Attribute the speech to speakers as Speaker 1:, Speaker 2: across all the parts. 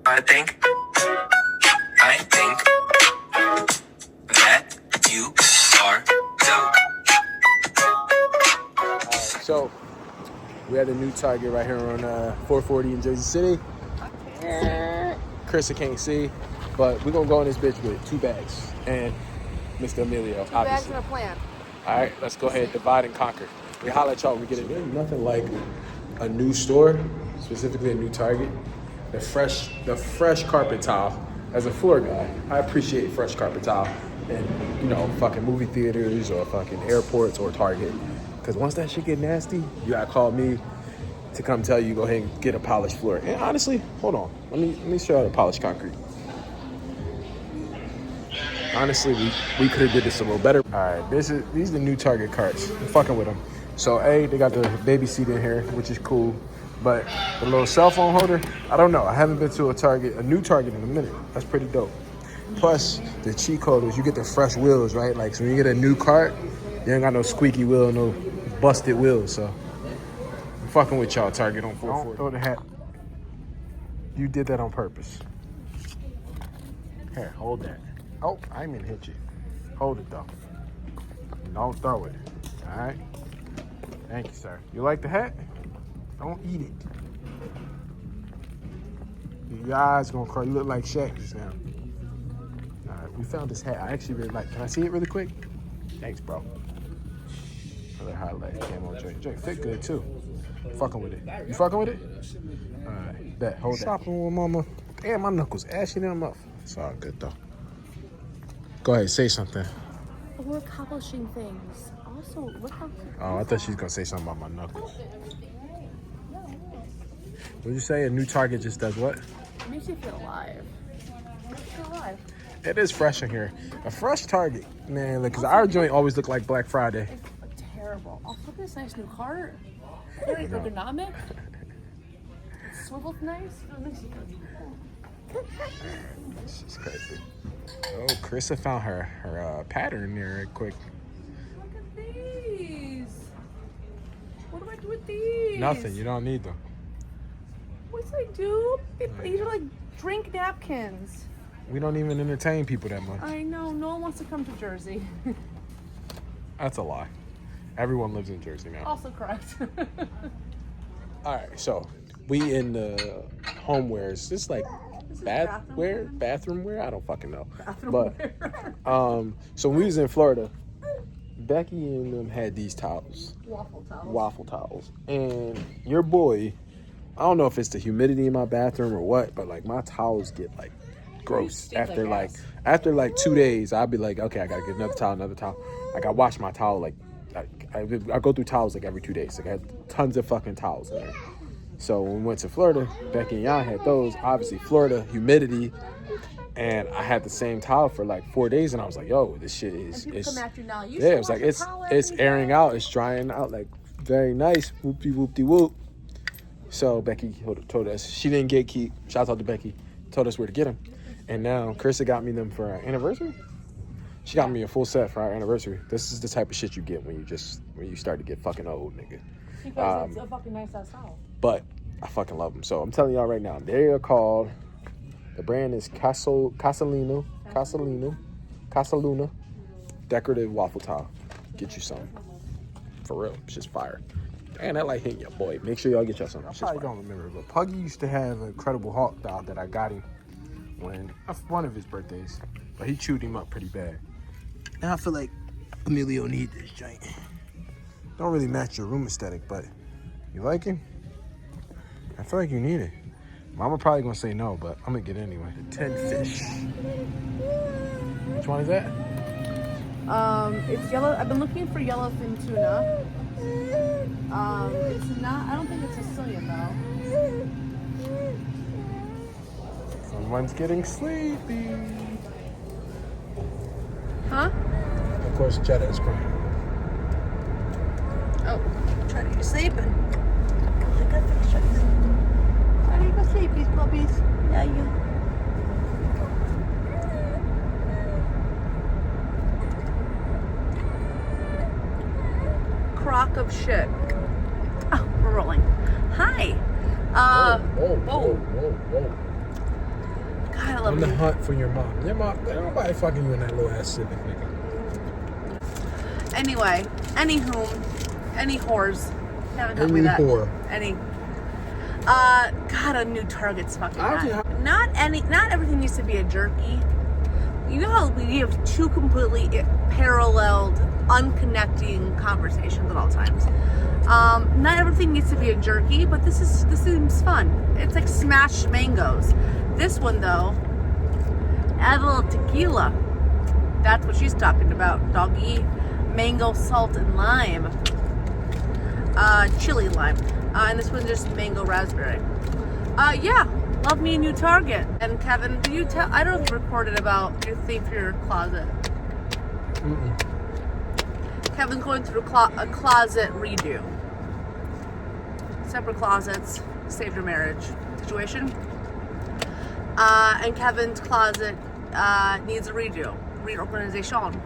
Speaker 1: I think that you are dope.
Speaker 2: So we had a new Target right here on 440 in Jersey City. Chris, I can't see, but we're gonna go in this bitch with 2 bags and Mr. Emilio.
Speaker 3: 2 bags and a plant.
Speaker 2: All right, let's go ahead, divide and conquer. We holler at y'all when we get it. There's nothing like a new store, specifically a new Target. The fresh carpet tile. As a floor guy, I appreciate fresh carpet tile in, fucking movie theaters or fucking airports or Target. Because once that shit get nasty, you gotta call me to come tell you, go ahead and get a polished floor. And honestly, hold on. Let me show you the polished concrete. Honestly, we could have did this a little better. All right, these are the new Target carts. I'm fucking with them. So A, they got the baby seat in here, which is cool. But the little cell phone holder, I don't know. I haven't been to a new Target in a minute. That's pretty dope. Plus, the cheat code is you get the fresh wheels, right? Like, so when you get a new cart, you ain't got no squeaky wheel, no busted wheels. So I'm fucking with y'all, Target on 440. Don't throw the hat. You did that on purpose. Here, hold that. Oh, I didn't mean to hit you. Hold it, though. Don't throw it. All right? Thank you, sir. You like the hat? Don't eat it. Your eyes gonna cry. You look like Shaq just now. All right, we found this hat. I actually really like. Can I see it really quick? Thanks, bro. Another highlight camo joint. Joint fit good too. Fucking with it. You fucking with it? All right, bet. Hold that. Shopping with mama. Damn, my knuckles ashy them up. It's all good though. Go ahead, say something.
Speaker 3: We're accomplishing things. Also, look how.
Speaker 2: Oh, I thought she was gonna say something about my knuckles. What'd you say? A new Target just does what?
Speaker 3: It makes you feel alive. Makes you feel alive.
Speaker 2: It is fresh in here. A fresh Target, man. Because our joint always look like Black Friday.
Speaker 3: It's terrible. Also, look at this nice new cart. Very ergonomic. Swiveled nice.
Speaker 2: This is crazy. Oh, Carissa found her pattern there real quick.
Speaker 3: Look at these. What do I do with these?
Speaker 2: Nothing. You don't need them.
Speaker 3: What do I do? These are like drink napkins.
Speaker 2: We don't even entertain people that much.
Speaker 3: I know. No one wants to come to Jersey.
Speaker 2: That's a lie. Everyone lives in Jersey now.
Speaker 3: Also correct.
Speaker 2: All right, so we in the homewares. This like bathroom wear. I don't fucking know. So when we was in Florida, Becky and them had these towels. Waffle towels. And your boy, I don't know if it's the humidity in my bathroom or what, but like my towels get like gross after like 2 days. I'd be like, okay, I gotta get another towel. Like I wash my towel like I go through towels like every 2 days. Like I had tons of fucking towels in there. So when we went to Florida, Becky and Jan had those. Obviously Florida humidity, and I had the same towel for like 4 days, and I was like, yo, this shit is
Speaker 3: come after you now.
Speaker 2: Yeah, it's like it's airing out, it's drying out, like very nice. Whoop-de-whoop-de-whoop. So Becky told us she didn't get keep. Shout out to Becky. Told us where to get them, and now Carissa got me them for our anniversary. She got me a full set for our anniversary. This is the type of shit you get when you start to get fucking old, nigga.
Speaker 3: Because it's a fucking nice ass towel.
Speaker 2: But I fucking love them. So I'm telling y'all right now, they are called. The brand is Casaluna decorative waffle towel. Get you some. For real, it's just fire. And that like hitting your boy. Make sure y'all get y'all some. I probably don't remember, but Puggy used to have an Incredible Hulk doll that I got him when one of his birthdays, but he chewed him up pretty bad. And I feel like Emilio need this joint. Don't really match your room aesthetic, but you like him? I feel like you need it. Mama probably gonna say no, but I'm gonna get it anyway. 10 fish. Which one is that?
Speaker 3: It's yellow. I've been looking for yellowfin tuna. It's not. I don't think it's Sicilian though.
Speaker 2: Someone's getting sleepy.
Speaker 3: Huh?
Speaker 2: Of course, Jetta is crying.
Speaker 3: Oh, trying to get sleeping. Trying to go sleepies, puppies. Yeah, you. Crock of shit. Oh, we're rolling. Hi.
Speaker 2: Whoa. On the hunt for your mom. Your mom, ain't nobody fucking you in that little ass Civic, nigga.
Speaker 3: Anyway, any whores. Haven't told me that.
Speaker 2: Whore.
Speaker 3: Any. God, a new Target's fucking hot. Not everything needs to be a jerky. You know how we have two completely paralleled, unconnecting conversations at all times. Not everything needs to be a jerky, but this seems fun. It's like smashed mangoes. This one though, add a little tequila. That's what she's talking about, doggy. Mango, salt, and lime. Chili lime. And this one's just mango raspberry. Yeah, love me a new Target. And Kevin, did you tell? I don't know if you recorded about your thing for your closet. Kevin's going through a closet redo. Separate closets, saved your marriage situation. And Kevin's closet needs a redo, reorganization.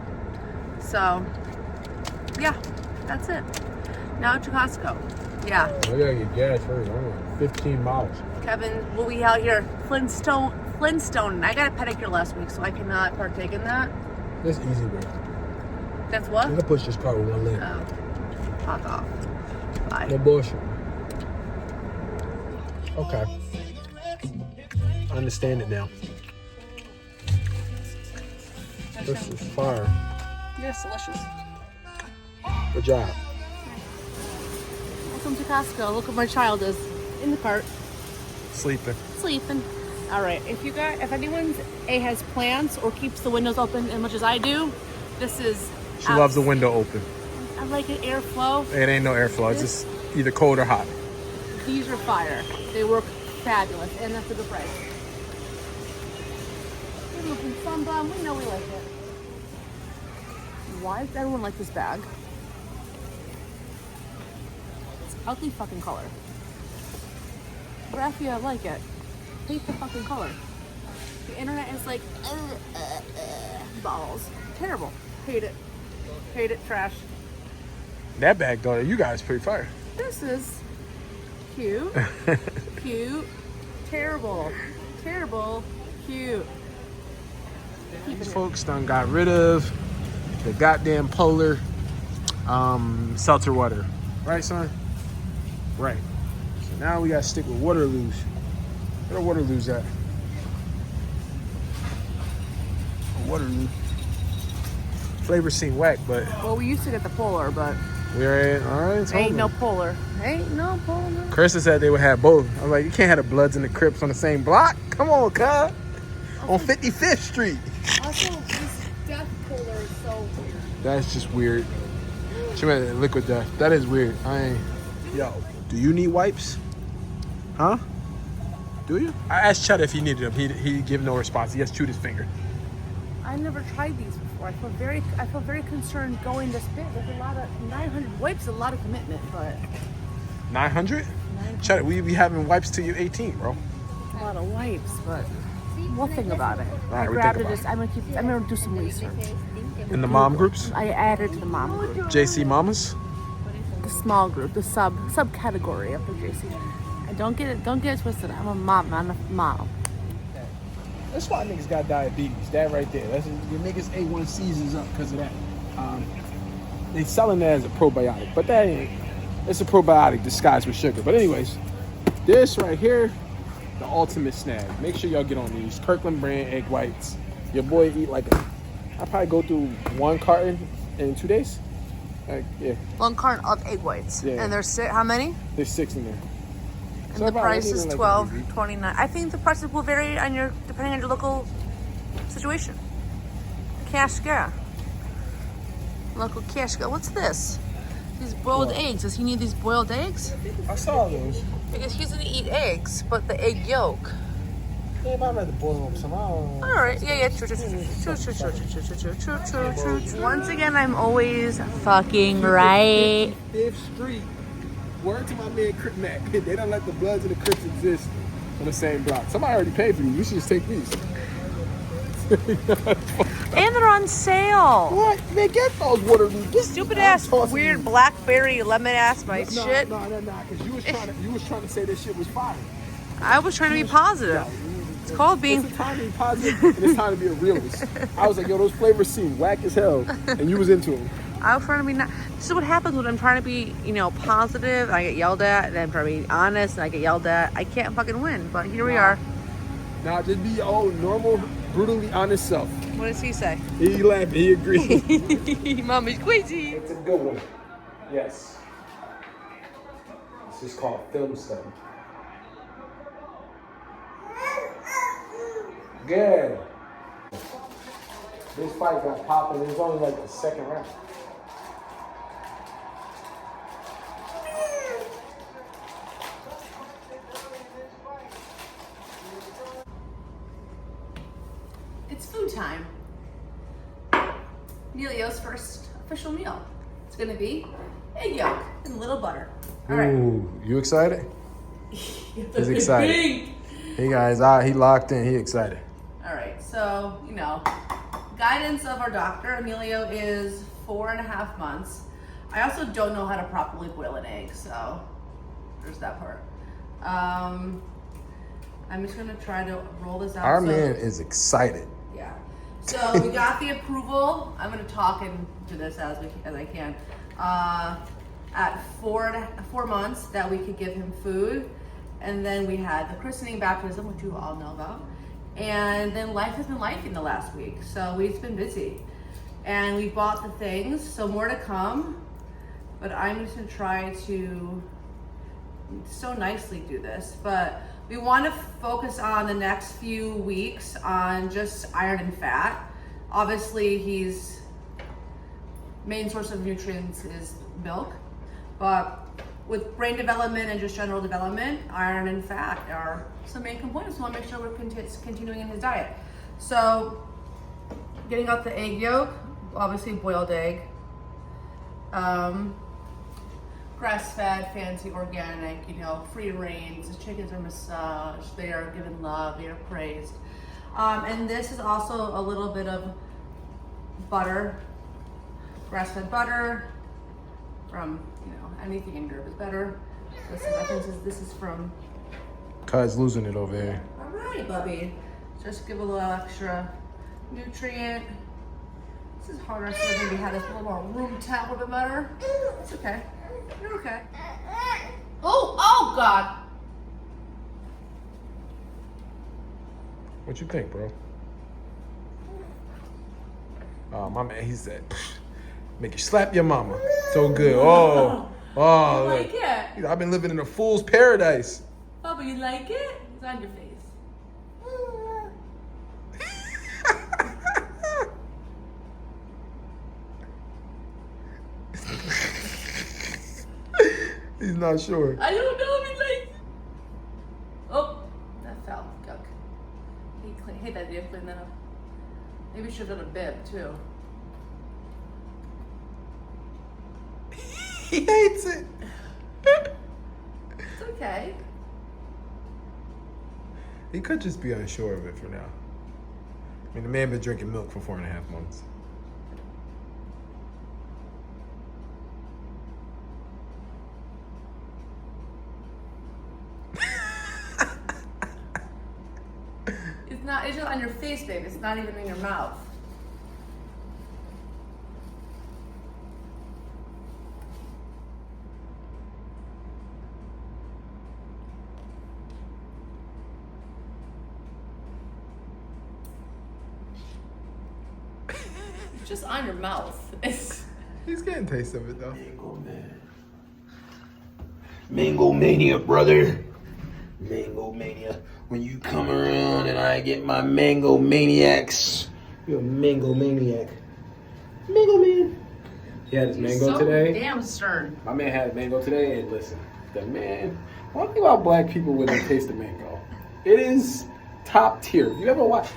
Speaker 3: So, yeah, that's it. Now to Costco. Yeah.
Speaker 2: I gotta get gas first. I'm like 15 miles.
Speaker 3: Kevin, we'll be out here Flintstone. I got a pedicure last week, so I cannot partake in that.
Speaker 2: That's easy, bro.
Speaker 3: That's what?
Speaker 2: You can push this car with one leg.
Speaker 3: Oh. Fuck off. Bye.
Speaker 2: No bullshit. Okay. I understand it now. This is fire.
Speaker 3: Yes, delicious.
Speaker 2: Good job.
Speaker 3: Welcome to Costco. Look what my child is in the cart.
Speaker 2: Sleeping.
Speaker 3: All right. If anyone has plants or keeps the windows open as much as I do, this is.
Speaker 2: She loves the window open.
Speaker 3: I like it airflow.
Speaker 2: It ain't no airflow. It's just either cold or hot.
Speaker 3: These are fire. They work fabulous, and that's a good price. We're looking sun bomb. We know we like it. Why does everyone like this bag? It's ugly fucking color. Raffia, I like it. Hate the fucking color. The internet is like, balls. Terrible. Hate it. Hate it. Trash.
Speaker 2: That bag, though, you guys pretty fire.
Speaker 3: This is cute. Cute. Terrible. Terrible. Cute.
Speaker 2: These folks done got rid of the goddamn polar seltzer water. Right, son? Right. So now we gotta stick with Waterloos. Where Waterloos at? Waterloo. Flavor seem whack, but...
Speaker 3: Well, we used to get the polar, but...
Speaker 2: We're all right.
Speaker 3: Ain't no polar. Ain't no polar.
Speaker 2: Krista said they would have both. I was like, you can't have the Bloods and the Crips on the same block. Come on, cuz. On 55th Street.
Speaker 3: Also, this death polar is so weird.
Speaker 2: That's just weird. She went liquid death. That is weird. Yo, do you need wipes? Huh? Do you? I asked Chet if he needed them. He gave no response. He just chewed his finger.
Speaker 3: I never tried these before. I feel very concerned going this big. There's a lot of 900 wipes, a lot of commitment, but
Speaker 2: 900? Chet, we be having wipes till you're 18, bro.
Speaker 3: a lot of wipes, but we'll think about it.
Speaker 2: Right,
Speaker 3: I grabbed it. I'm gonna do some research.
Speaker 2: In the mom groups?
Speaker 3: I added to the mom group,
Speaker 2: JC Mamas?
Speaker 3: the small group, the subcategory of the JC. And don't get it twisted. I'm a mom, not a mom.
Speaker 2: That's why niggas got diabetes. That right there. That's your niggas A1Cs is up because of that. They selling that as a probiotic, but that ain't. It's a probiotic disguised with sugar. But anyways, this right here, the ultimate snag. Make sure y'all get on these Kirkland brand egg whites. Your boy eat like I probably go through one carton in 2 days. Yeah.
Speaker 3: One carton of egg whites.
Speaker 2: Yeah.
Speaker 3: And there's how many?
Speaker 2: There's 6 in there.
Speaker 3: And
Speaker 2: So
Speaker 3: the
Speaker 2: about
Speaker 3: price is
Speaker 2: like
Speaker 3: $12.29. I think the prices will vary depending on your local situation. Cash ga. Local cash ga. What's this? These boiled eggs. Does he need these boiled eggs?
Speaker 2: I saw those.
Speaker 3: Because he's gonna eat eggs, but the egg yolk.
Speaker 2: Yeah, but I'd rather boil them some.
Speaker 3: All right. Yeah. True. Once again, I'm always fucking right.
Speaker 2: 55th Street. Word to my man Crip Mac. They don't let the Bloods and the Crips exist on the same block. Somebody already paid for these. You should just take these.
Speaker 3: And they're on sale.
Speaker 2: What? Man, get those Waterloo.
Speaker 3: Stupid ass, weird blackberry lemon ass my shit.
Speaker 2: No. Because you was trying to say this shit was fire.
Speaker 3: I was trying to be positive. It's called being.
Speaker 2: It's time to be positive and it's time to be a realist. I was like, yo, those flavors seem whack as hell, and you was into them.
Speaker 3: I was trying to be not. This is what happens when I'm trying to be, positive. And I get yelled at, and I'm trying to be honest, and I get yelled at. I can't fucking win, but here we are.
Speaker 2: Nah, just be your own normal, brutally honest self.
Speaker 3: What does he say?
Speaker 2: He laughing. He agreed.
Speaker 3: Mommy's crazy.
Speaker 2: It's a good one. Yes. This is called film study. Good. This fight got popping. It was only like the second round.
Speaker 3: It's food time. Emilio's first official meal. It's gonna be egg yolk and a little butter. All right.
Speaker 2: Ooh, you excited?
Speaker 3: He's
Speaker 2: excited. Hey guys, he locked in. He excited.
Speaker 3: All right, so, guidance of our doctor, Emilio is 4.5 months. I also don't know how to properly boil an egg, so there's that part. I'm just gonna try to roll this out.
Speaker 2: Our man is excited.
Speaker 3: Yeah. So we got the approval. I'm gonna talk into this as I can. At 4 months that we could give him food, and then we had the christening baptism, which you all know about, and then life has been lifing the last week, so we've been busy, and we bought the things, so more to come. But I'm just gonna try to so nicely do this, but we want to focus on the next few weeks on just iron and fat. Obviously, his main source of nutrients is milk, but with brain development and just general development, iron and fat are some main components. We want to make sure we're continuing in his diet. So, getting out the egg yolk, obviously boiled egg, grass-fed, fancy, organic, free range. The chickens are massaged, they are given love, they are praised. And this is also a little bit of butter, grass-fed butter from, anything in Europe is better. This is from...
Speaker 2: Kai's losing it over here.
Speaker 3: All right, Bubby. Just give a little extra nutrient. This is harder, so maybe have this a little more room temp, a little bit better. It's okay. You're okay. Oh God.
Speaker 2: What you think, bro? My man, he said, make you slap your mama. So good.
Speaker 3: You like it?
Speaker 2: I've been living in a fool's paradise.
Speaker 3: Bubba, you like it? It's on your face.
Speaker 2: He's not sure.
Speaker 3: I don't know if he likes it. Oh, that fell. Yuck. Hey, that did clean that up. Maybe we should have done a bib too.
Speaker 2: He hates it.
Speaker 3: It's okay.
Speaker 2: He could just be unsure of it for now. I mean, the man been drinking milk for 4.5 months.
Speaker 3: It's just on your face, babe. It's not even in your mouth. It's just on your mouth.
Speaker 2: He's getting a taste of it though.
Speaker 1: Mango man. Mango mania, brother. Mango mania. When you come around and I get my mango maniacs, you're a mango maniac. Mango man.
Speaker 2: He had his mango
Speaker 3: so
Speaker 2: today.
Speaker 3: Damn stern.
Speaker 2: My man had mango today, and listen, the man. One thing about black people when they taste the mango, it is top tier. If you ever watch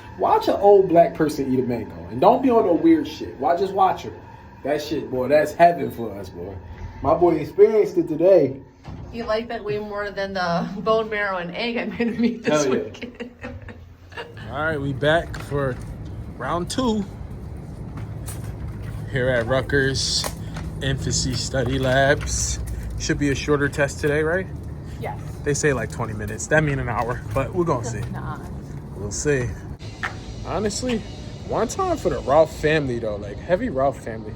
Speaker 2: an old black person eat a mango, and don't be on no weird shit. Just watch her. That shit, boy, that's heaven for us, boy. My boy experienced it today.
Speaker 3: You like that way more than the bone marrow and egg I made him eat this week.
Speaker 2: All right, we back for round 2 here at Rutgers Infancy Study Labs. Should be a shorter test today, right?
Speaker 3: Yes.
Speaker 2: They say like 20 minutes. That means an hour, but we're gonna see.
Speaker 3: Nah.
Speaker 2: We'll see. Honestly, one time for the Ralph family though, like heavy Ralph family.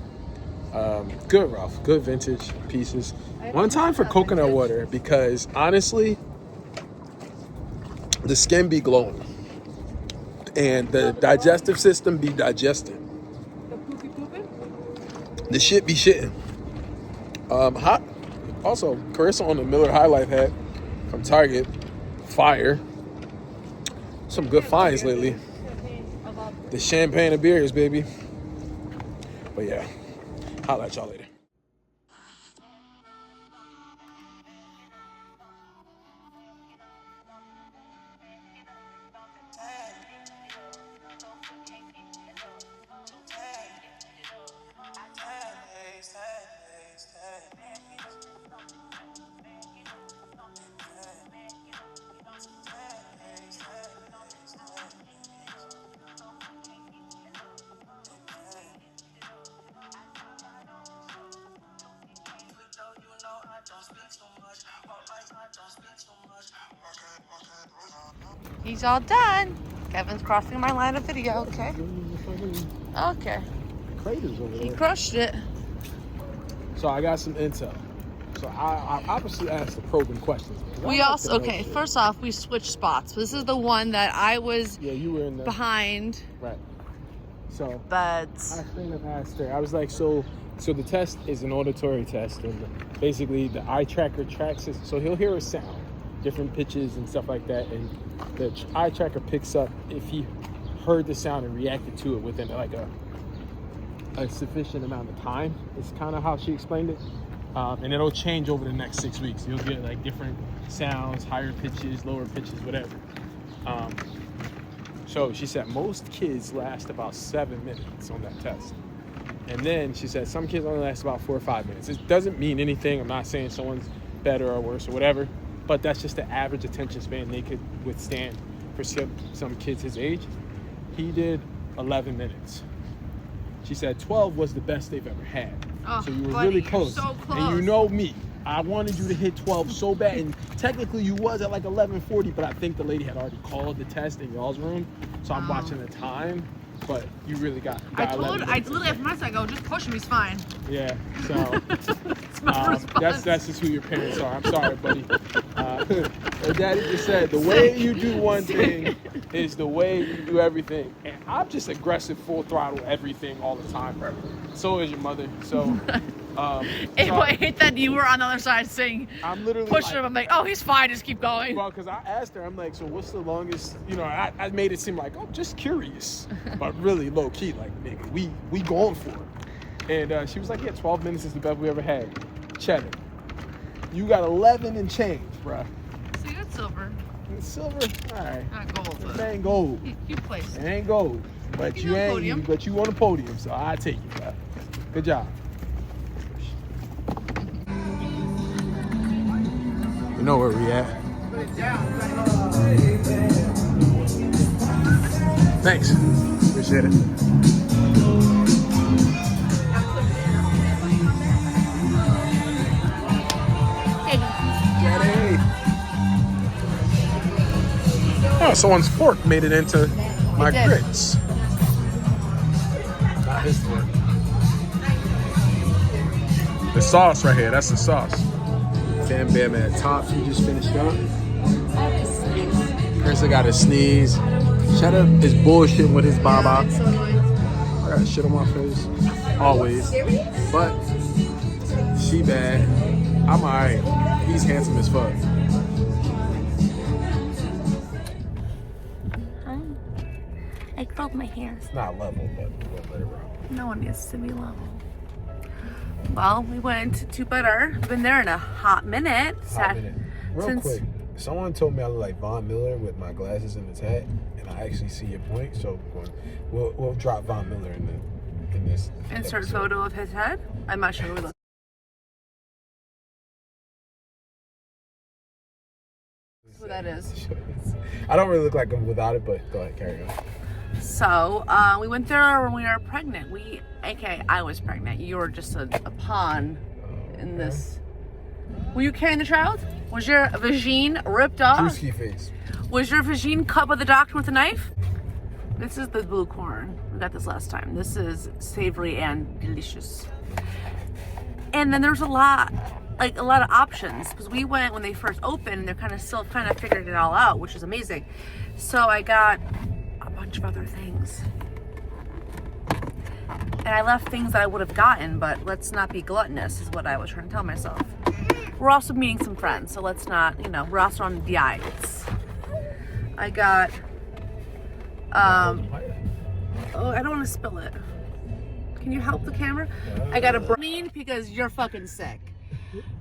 Speaker 2: Good Ralph, good vintage pieces. One time for coconut water because honestly, the skin be glowing and the digestive system be digesting. The shit be shitting. Hot. Also, Carissa on the Miller High Life hat from Target. Fire. Some good finds lately. The champagne of beers, baby. But yeah, I'll let y'all later.
Speaker 3: He's all done. Kevin's crossing my line of video, okay? Okay.
Speaker 2: Craters over there.
Speaker 3: He crushed it.
Speaker 2: So I got some intel. So I obviously asked the probing questions.
Speaker 3: We also, okay, first off, we switched spots. This is the one that I was
Speaker 2: you were in the
Speaker 3: behind.
Speaker 2: Right. So
Speaker 3: But
Speaker 2: I straight up asked her. I was like, so the test is an auditory test, and basically the eye tracker tracks it. So he'll hear a sound, different pitches and stuff like that, and the eye tracker picks up if he heard the sound and reacted to it within like a sufficient amount of time. It's kind of how she explained it, and it'll change over the next 6 weeks. You'll get like different sounds, higher pitches, lower pitches, whatever. So she said most kids last about 7 minutes on that test. And then she said some kids only last about 4 or 5 minutes. It doesn't mean anything. I'm not saying someone's better or worse or whatever, but that's just the average attention span they could withstand for some kids his age. He did 11 minutes. She said 12 was the best they've ever had.
Speaker 3: Oh,
Speaker 2: so you were
Speaker 3: buddy,
Speaker 2: really close.
Speaker 3: so close.
Speaker 2: And you know me. I wanted you to hit 12 so bad, and technically you was at like 11:40, but I think the lady had already called the test in y'all's room, so I'm watching the time. But you really got
Speaker 3: I literally after my side, I go, just push him, he's fine.
Speaker 2: Yeah, so that's just who your parents are. I'm sorry, buddy. And Daddy just said the way you do one thing is the way you do everything, and I'm just aggressive, full throttle, everything all the time. So is your mother. So.
Speaker 3: I hate that you were on the other side saying,
Speaker 2: I'm literally
Speaker 3: pushing him. I'm like, oh, he's fine, just keep going.
Speaker 2: Well, because I asked her, I'm like, so what's the longest, I made it seem like, oh, just curious, but really low key, like, nigga, we going for it. And she was like, yeah, 12 minutes is the best we ever had. Cheddar. You got 11 and change, bruh.
Speaker 3: So you got silver.
Speaker 2: It's silver? All right.
Speaker 3: Not gold.
Speaker 2: It ain't gold.
Speaker 3: You placed
Speaker 2: It ain't gold. But you ain't, but you on the podium, so I take it, bruh. Good job. You know where we at. Thanks. Appreciate it. Daddy. Oh, someone's fork made it into my grits. Not his fork. The sauce right here, that's the sauce. Bam Bam at Tops, we just finished up. Carissa got a sneeze. Shut up is bullshit with his baba.
Speaker 3: So annoying.
Speaker 2: I got shit on my face. Always. But she bad. I'm alright. He's handsome as fuck.
Speaker 3: I curled my hair.
Speaker 2: It's not level, but we'll let it rock.
Speaker 3: No one needs to be level. Well, we went to Butter. Been there in a hot minute.
Speaker 2: Real quick, someone told me I look like Von Miller with my glasses and his hat, and I actually see your point. So we'll drop Von Miller in this
Speaker 3: Insert
Speaker 2: episode.
Speaker 3: photo of his head. I'm not sure who the who that is.
Speaker 2: I don't really look like him without it, but go ahead, carry on.
Speaker 3: So we went there when we were pregnant. I was pregnant. You were just a pawn in this. Were you carrying the child? Was your vagine ripped off?
Speaker 2: Drewski face.
Speaker 3: Was your vagine cut by the doctor with a knife? This is the blue corn. We got this last time. This is savory and delicious. And then there's a lot of options because we went when they first opened and they're kind of still figuring it all out, which is amazing. So I got a bunch of other things. And I left things that I would have gotten, but let's not be gluttonous is what I was trying to tell myself. We're also meeting some friends, so let's not, we're also on diets. I got, oh, I don't want to spill it. Can you help the camera? I got a brownie because you're fucking sick.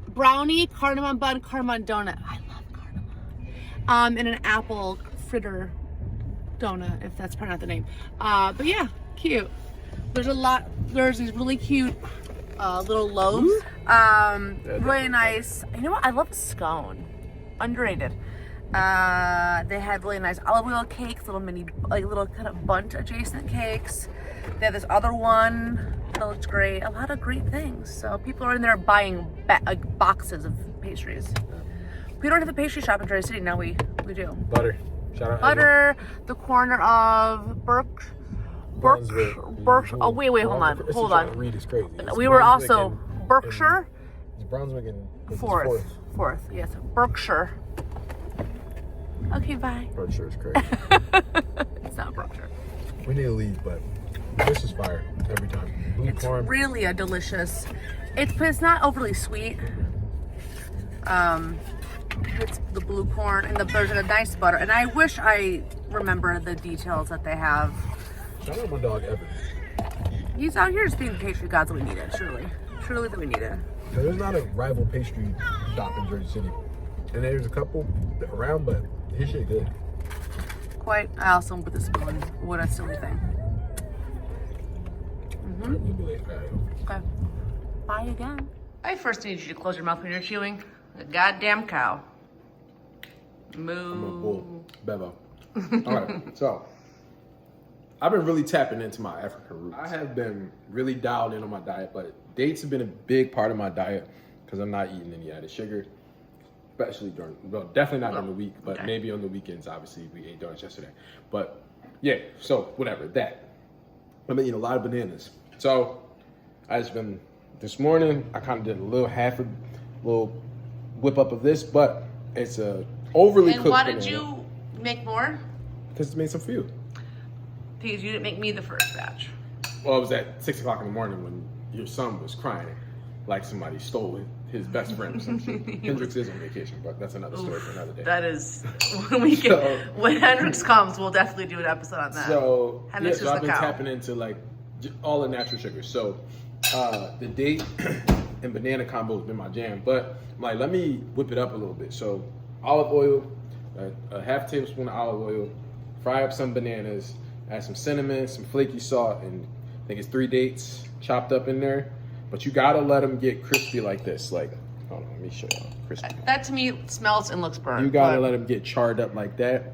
Speaker 3: Brownie, cardamom bun, cardamom donut. I love cardamom. And an apple fritter donut, if that's probably not the name. But yeah, cute. There's these really cute little loaves. Really nice. You know what? I love a scone. Underrated. They have really nice olive oil cakes, little mini, little kind of bundt adjacent cakes. They have this other one that looks great. A lot of great things. So people are in there buying boxes of pastries. We don't have a pastry shop in Jersey City. Now we do.
Speaker 2: Butter. Shout out.
Speaker 3: Butter. The corner of Burke. Oh wait, hold on.
Speaker 2: Read is crazy.
Speaker 3: We were also Berkshire.
Speaker 2: It's Brunswick and
Speaker 3: Fourth. Yes, Berkshire. Okay, bye.
Speaker 2: Berkshire is crazy.
Speaker 3: It's not Berkshire.
Speaker 2: We need to leave, but this is fire every time. Blue corn.
Speaker 3: Really a delicious. It's not overly sweet. It's the blue corn and there's a nice butter. And I wish I remember the details that they have.
Speaker 2: Shout out my dog Evan.
Speaker 3: He's out here just being the pastry gods that we needed, truly that we needed.
Speaker 2: There's not a rival pastry shop in Jersey City, and there's a couple around, but his shit good.
Speaker 3: Quite. I also with the spoon. What a silly thing. Okay. Bye again. I first need you to close your mouth when you're chewing. A goddamn cow. Moo.
Speaker 2: I'm a bull. Bevo. All right, so I've been really tapping into my African roots. I have been really dialed in on my diet, but dates have been a big part of my diet because I'm not eating any added sugar, especially definitely not during the week, but maybe on the weekends. Obviously, we ate donuts yesterday. But yeah, so whatever, that. I've been eating a lot of bananas. So I just been, this morning, I kind of did a little whip up of this, but it's a overly cooked banana.
Speaker 3: And why did you make more?
Speaker 2: Because it's made some for you.
Speaker 3: Because you didn't make me the first batch.
Speaker 2: Well, it was at 6 o'clock in the morning when your son was crying like somebody stole his best friend or something. Hendrix is on vacation, but that's another story for another day.
Speaker 3: That is, when Hendrix comes, we'll definitely do an episode on that.
Speaker 2: So,
Speaker 3: Hendrix
Speaker 2: so I've been tapping into like all the natural sugars. So the date and banana combo has been my jam, but I'm like, let me whip it up a little bit. So olive oil, a half tablespoon of olive oil, fry up some bananas, add some cinnamon, some flaky salt, and I think it's 3 dates chopped up in there. But you gotta let them get crispy like this. Like, hold on, let me show you how crispy.
Speaker 3: That to me smells and looks burnt.
Speaker 2: You gotta let them get charred up like that.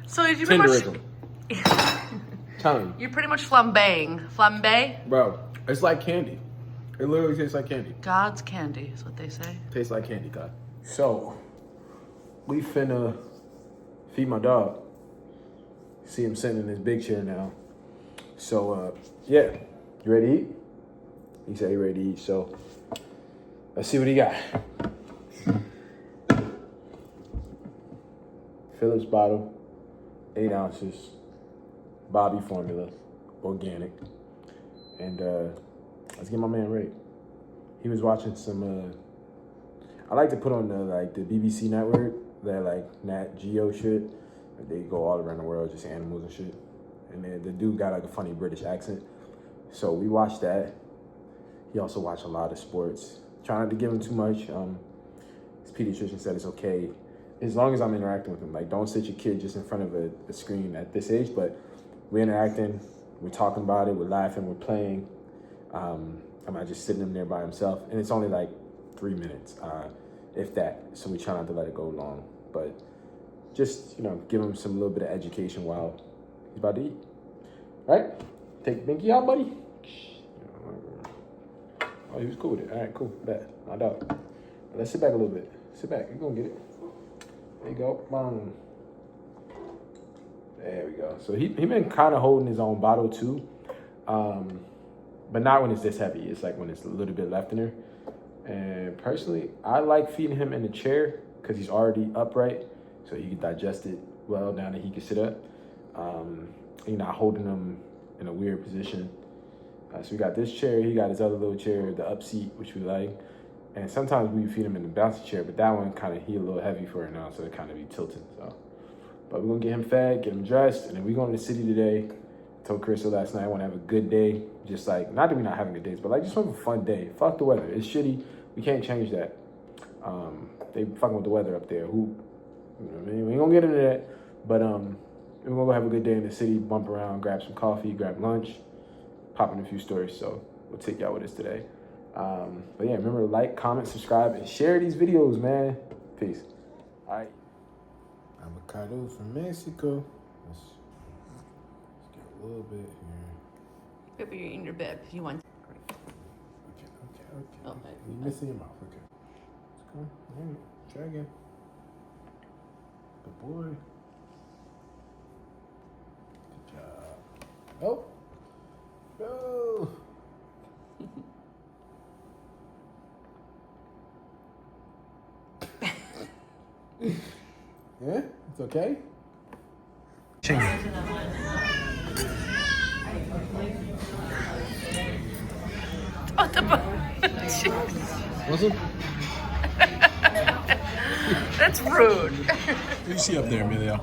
Speaker 3: So did you
Speaker 2: Tenderism. Tell me.
Speaker 3: You're pretty much flambeing. Flambe?
Speaker 2: Bro, it's like candy. It literally tastes like candy.
Speaker 3: God's candy is what they say.
Speaker 2: Tastes like candy, God. So, we finna feed my dog. See him sitting in his big chair now. So, yeah. You ready to eat? He said he ready to eat, so let's see what he got. Phillips bottle, 8 ounces, Bobby formula, organic. And let's get my man ready. He was watching some, I like to put on the BBC network, that like Nat Geo shit. They go all around the world, just animals and shit. And then the dude got like a funny British accent. So we watched that. He also watched a lot of sports. Trying not to give him too much. His pediatrician said it's okay as long as I'm interacting with him. Like, don't sit your kid just in front of a screen at this age, but we're interacting, we're talking about it, we're laughing, we're playing. I'm not just sitting him there by himself. And it's only like 3 minutes, if that. So we try not to let it go long. But just, give him some little bit of education while he's about to eat. All right? Take Binky out, buddy. Oh, he was cool with it. All right, cool. Bet. My dog. Let's sit back a little bit. Sit back. You're going to get it. There you go. Boom. There we go. So he been kind of holding his own bottle too. But not when it's this heavy. It's like when it's a little bit left in there. And personally, I like feeding him in the chair because he's already upright. So he can digest it well now that he can sit up. You're not holding him in a weird position. So we got this chair. He got his other little chair, the up seat, which we like. And sometimes we feed him in the bouncy chair, but that one kind of, he a little heavy for it now, so it kind of be tilted. So, but we're gonna get him fed, get him dressed, and then we're going to the city today. I told Crystal last night I want to have a good day. Just like, not that we're not having good days, but like just have a fun day. Fuck the weather. It's shitty. We can't change that. They fucking with the weather up there. Who, you know what I mean? We ain't gonna get into that, but we're gonna go have a good day in the city, bump around, grab some coffee, grab lunch, pop in a few stories. So we'll take y'all with us today. But yeah, remember to like, comment, subscribe, and share these videos, man. Peace. All right. Avocado from Mexico. Let's get a little bit here.
Speaker 3: If you're in your bed, if you want.
Speaker 2: Okay.
Speaker 3: Oh,
Speaker 2: You're missing your mouth. Okay. Let's go. All right. Try again. Good boy. Good job. Oh. No. Yeah, it's okay.
Speaker 3: What the
Speaker 2: What's up?
Speaker 3: That's rude.
Speaker 2: What do you see up there, Emilio?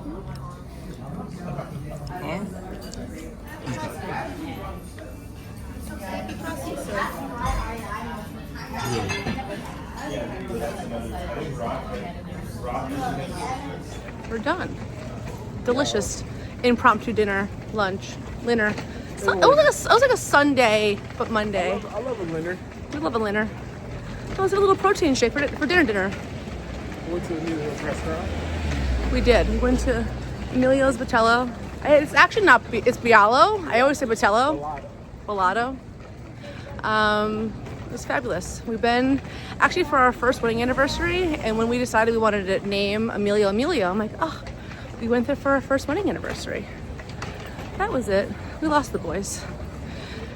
Speaker 3: We're done. Delicious impromptu dinner, lunch, dinner. So, it was like a Sunday, but Monday.
Speaker 2: I love a dinner.
Speaker 3: We love a dinner. It was a little protein shake for dinner.
Speaker 2: Went to Emilio's restaurant.
Speaker 3: We did. We went to Emilio's Batello. It's actually not, it's Bialo. I always say Batello. Bellado. It was fabulous. We've been actually for our first wedding anniversary, and when we decided we wanted to name Emilio, I'm like, oh, we went there for our first wedding anniversary. That was it. We lost the boys.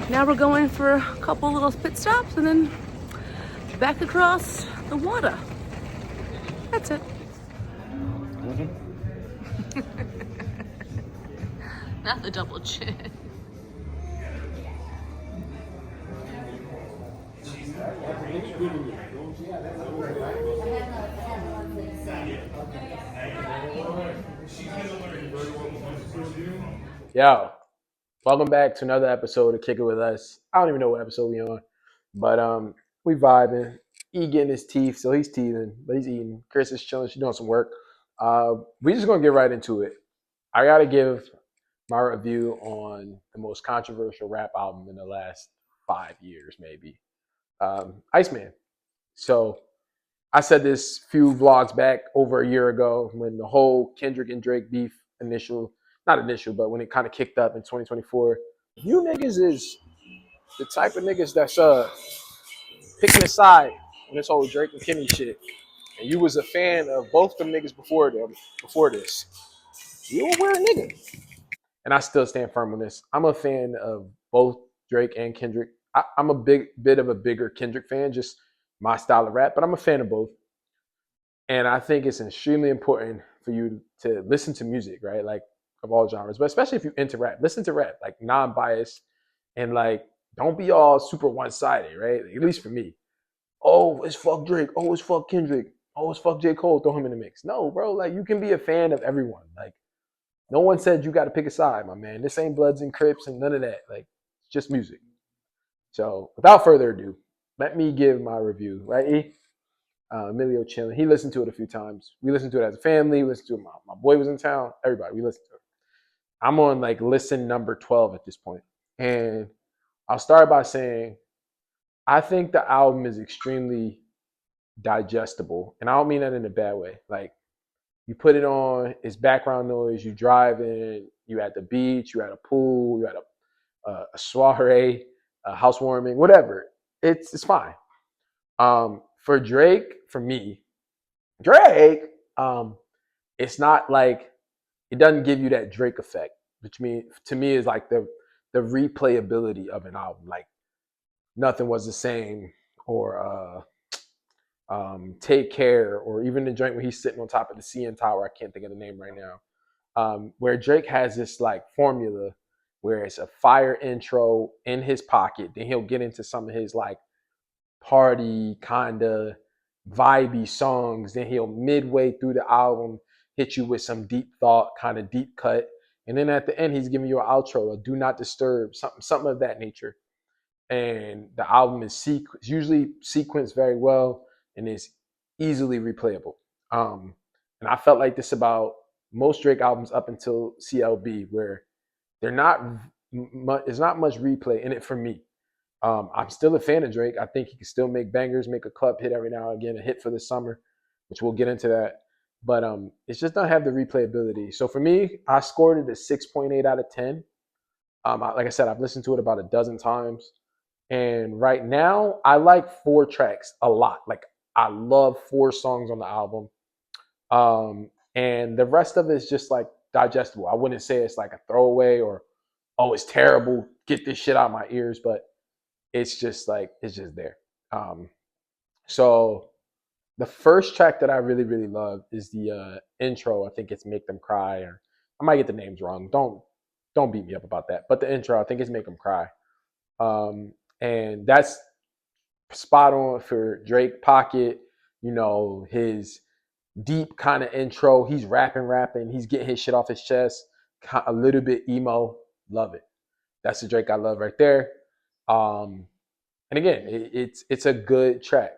Speaker 3: Now we're going for a couple little pit stops and then back across the water. That's it. Not the double chin.
Speaker 2: Yo, welcome back to another episode of Kick It With Us. I don't even know what episode we on, but we vibing. E getting his teeth, so he's teething, but he's eating. Chris is chilling. She's doing some work. We just gonna get right into it. I gotta give my review on the most controversial rap album in the last 5 years, maybe. Iceman. So I said this few vlogs back over a year ago when the whole Kendrick and Drake beef not initial, but when it kind of kicked up in 2024. You niggas is the type of niggas that's picking a side on this whole Drake and Kimmy shit. And you was a fan of both them niggas before this. You a weird nigga. And I still stand firm on this. I'm a fan of both Drake and Kendrick. I'm a bit of a bigger Kendrick fan, just my style of rap, but I'm a fan of both. And I think it's extremely important for you to listen to music, right? Like of all genres, but especially if you're into rap, listen to rap, like non-biased, and like don't be all super one-sided, right? Like, at least for me. Oh, it's fuck Drake. Oh, it's fuck Kendrick. Oh, it's fuck J. Cole. Throw him in the mix. No, bro. Like you can be a fan of everyone. Like no one said you got to pick a side, my man. This ain't Bloods and Crips and none of that. Like it's just music. So without further ado, let me give my review, right? E? Emilio chilling. He listened to it a few times. We listened to it as a family. We listened to it. My boy was in town. Everybody, we listened to it. I'm on like listen number 12 at this point. And I'll start by saying, I think the album is extremely digestible. And I don't mean that in a bad way. Like you put it on, it's background noise, you drive in, you at the beach, you at a pool, you at a soiree, a housewarming, whatever. It's fine. For Drake, for me, Drake, it's not like it doesn't give you that Drake effect, which mean to me is like the replayability of an album. Like Nothing Was the Same or Take Care, or even the joint where he's sitting on top of the CN Tower. I can't think of the name right now. Where Drake has this like formula where it's a fire intro in his pocket, then he'll get into some of his like party kind of vibey songs, then he'll midway through the album hit you with some deep thought, kind of deep cut, and then at the end he's giving you an outro, a do not disturb, something of that nature. And the album is usually sequenced very well and is easily replayable. And I felt like this about most Drake albums up until CLB, where they're not there's not much replay in it for me. I'm still a fan of Drake. I think he can still make bangers, make a club hit every now and again, a hit for the summer, which we'll get into that. But it's just don't have the replayability. So for me, I scored it a 6.8 out of 10. Like I said, I've listened to it about a dozen times. And right now, I like 4 tracks a lot. Like I love 4 songs on the album. And the rest of it is just like digestible. I wouldn't say it's like a throwaway or, oh, it's terrible, get this shit out of my ears, but it's just there. So the first track that I really, really love is the intro. I think it's Make Them Cry, or I might get the names wrong. Don't beat me up about that. But the intro, I think it's Make Them Cry. And that's spot on for Drake Pocket, his deep kind of intro. He's rapping. He's getting his shit off his chest. A little bit emo. Love it. That's the Drake I love right there. And again, it's a good track.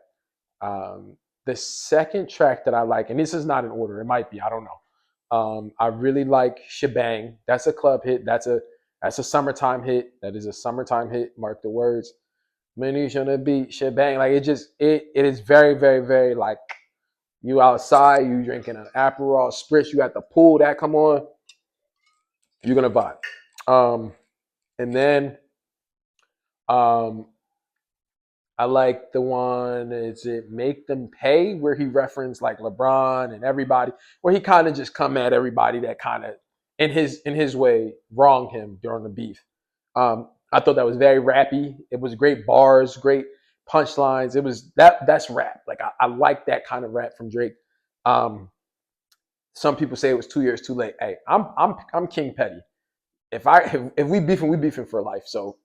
Speaker 2: The second track that I like, and this is not in order, it might be, I don't know. I really like Shebang. That's a club hit. That's a summertime hit. That is a summertime hit. Mark the words. Minnie's on the beat, Shebang. Like it is very, very, very like you outside, you drinking an Aperol Spritz, you at the pool, that come on, you're gonna vibe. And then I like the one, is it Make Them Pay, where he referenced like LeBron and everybody, where he kind of just come at everybody that kind of in his way wronged him during the beef. I thought that was very rappy. It was great bars, great punchlines. It was that's rap. Like I like that kind of rap from Drake. Some people say it was 2 years too late. Hey, I'm King Petty. If we beefing for life. So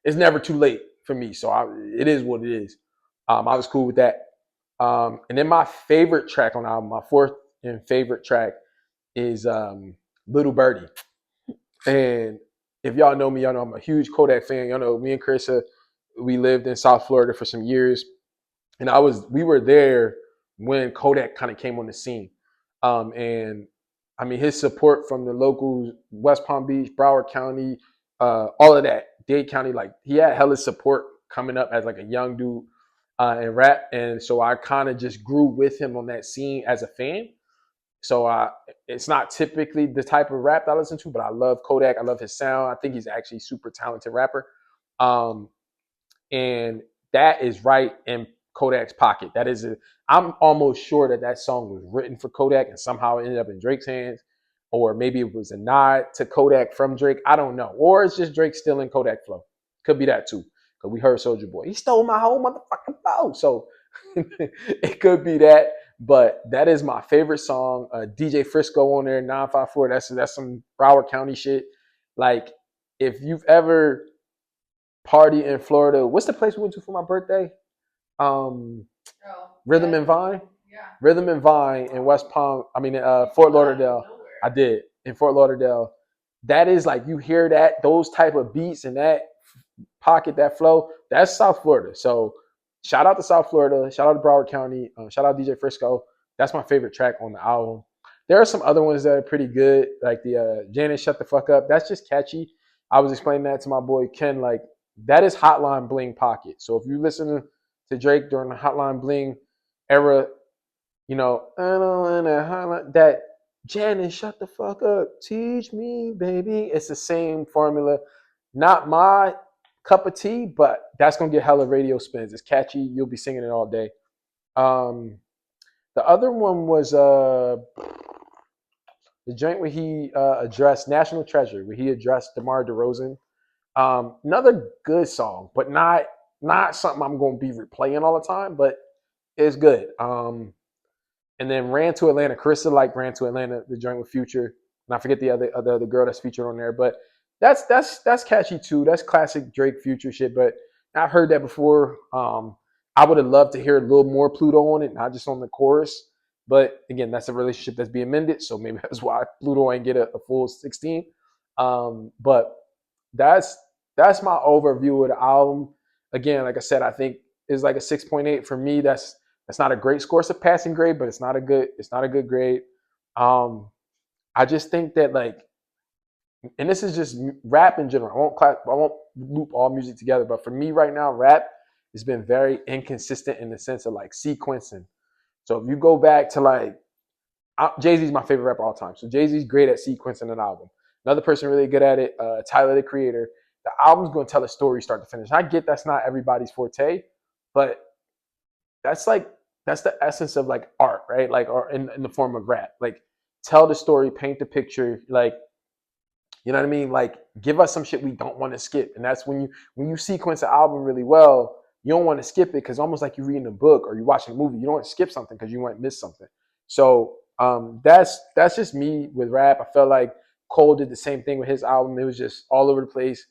Speaker 2: it's never too late for me. So it is what it is. I was cool with that. And then my favorite track on the album, my fourth and favorite track is Little Birdie. And if y'all know me, y'all know I'm a huge Kodak fan. Y'all know me and Carissa, we lived in South Florida for some years. And we were there when Kodak kind of came on the scene. And I mean, his support from the locals, West Palm Beach, Broward County, all of that, Dade County, like he had hella support coming up as like a young dude in rap. And so I kind of just grew with him on that scene as a fan. So it's not typically the type of rap that I listen to, but I love Kodak. I love his sound. I think he's actually a super talented rapper. And that is right in Kodak's pocket. I'm almost sure that song was written for Kodak and somehow ended up in Drake's hands, or maybe it was a nod to Kodak from Drake. I don't know. Or it's just Drake stealing Kodak flow. Could be that too. Because we heard Soulja Boy. He stole my whole motherfucking flow. So it could be that. But that is my favorite song. DJ Frisco on there, 954. That's some Broward County shit. Like, if you've ever partied in Florida, what's the place we went to for my birthday? Rhythm and Vine. Yeah. Rhythm and Vine in Fort Lauderdale. I did in Fort Lauderdale. That is like, you hear that, those type of beats and that pocket, that flow. That's South Florida. So shout out to South Florida. Shout out to Broward County. Shout out DJ Frisco. That's my favorite track on the album. There are some other ones that are pretty good, like the Janet Shut the Fuck Up. That's just catchy. I was explaining that to my boy Ken. Like, that is Hotline Bling pocket. So if you listen to Drake during the Hotline Bling era, I don't want to highlight that Janet Shut the Fuck Up, teach me, baby. It's the same formula. Not my cup of tea, but that's gonna get hella radio spins. It's catchy. You'll be singing it all day. The other one was The joint where he addressed National Treasure, where he addressed DeMar DeRozan. Another good song, but not something I'm going to be replaying all the time, but it's good. And then Ran to Atlanta. Carissa liked Ran to Atlanta, the joint with Future. And I forget the other girl that's featured on there, but that's catchy too. That's classic Drake Future shit. But I've heard that before. I would have loved to hear a little more Pluto on it, not just on the chorus. But again, that's a relationship that's being mended, so maybe that's why Pluto ain't get a full 16. But that's my overview of the album. Again, like I said, I think it's like a 6.8 for me. That's not a great score. It's a passing grade, but it's not a good grade. I just think that like, and this is just rap in general. I won't loop all music together, but for me right now, rap has been very inconsistent in the sense of like sequencing. So if you go back to like, Jay-Z's my favorite rapper all time. So Jay-Z's great at sequencing an album. Another person really good at it, Tyler, the Creator. The album's going to tell a story start to finish. I get that's not everybody's forte, but that's the essence of like art, right? Like, or in the form of rap. Like, tell the story, paint the picture, like, you know what I mean? Like, give us some shit we don't want to skip. And that's when you sequence an album really well, you don't want to skip it because almost like you're reading a book or you're watching a movie. You don't want to skip something because you might miss something. So that's just me with rap. I felt like Cole did the same thing with his album. It was just all over the place.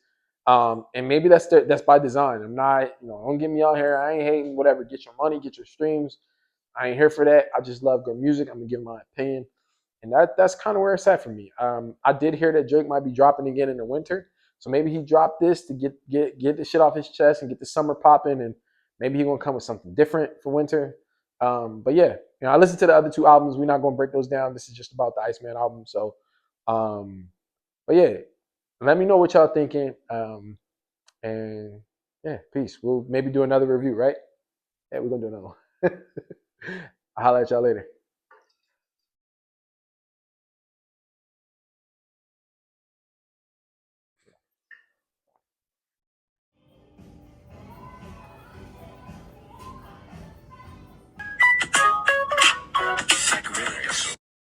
Speaker 2: And maybe that's by design. I'm not, don't get me out here. I ain't hating, whatever. Get your money, get your streams. I ain't here for that. I just love good music. I'm gonna give my opinion. And that's kind of where it's at for me. I did hear that Drake might be dropping again in the winter. So maybe he dropped this to get the shit off his chest and get the summer popping, and maybe he's gonna come with something different for winter. But yeah, I listened to the other two albums. We're not gonna break those down. This is just about the Iceman album. So, but yeah, let me know what y'all thinking. And yeah, peace. We'll maybe do another review, right? Yeah, we're gonna do another one. I'll holler at y'all later.